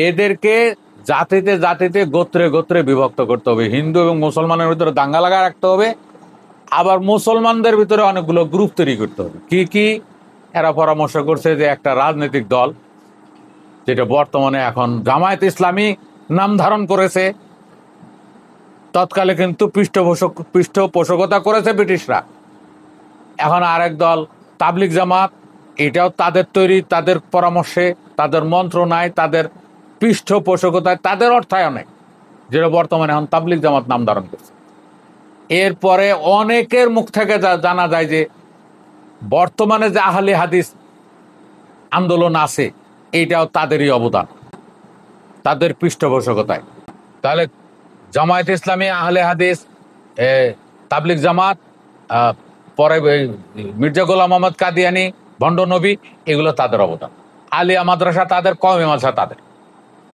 এদেরকে জাতিতে জাতিতে গোত্রে গোত্রে বিভক্ত করতে হবে, হিন্দু এবং মুসলমানের ভিতরে দাঙ্গা লাগা রাখতে হবে, আবার মুসলমানদের ভিতরে অনেকগুলো গ্রুপ তৈরি করতে হবে। কি কি এরা পরামর্শ করছে যে একটা রাজনৈতিক দল, যেটা বর্তমানে এখন জামায়াত ইসলামী নাম ধারণ করেছে, তৎকালে কিন্তু পৃষ্ঠপোষকতা করেছে ব্রিটিশরা। এখন আরেক দল তাবলিগ জামাত, এটাও তাদের তৈরি, তাদের পরামর্শে, তাদের মন্ত্রণায়, তাদের পৃষ্ঠপোষকতায়, তাদের অর্থায়নে, যেটা বর্তমানে এখন তাবলিগ জামাত নাম ধারণ করছে। এরপরে অনেকের মুখ থেকে জানা যায় যে বর্তমানে যে আহলে হাদিস আন্দোলন আছে, এইটাও তাদেরই অবদান, তাদের পৃষ্ঠপোষকতায়। তাহলে জামায়াত ইসলামী, আহলে হাদিস, তাবলিগ জামাত, পরে মির্জা গোলাম মোহাম্মদ কাদিয়ানি, ভণ্ড নবী, এগুলো তাদের অবদান। আলিয়া মাদ্রাসা তাদের, কওমি মাদ্রাসা তাদের।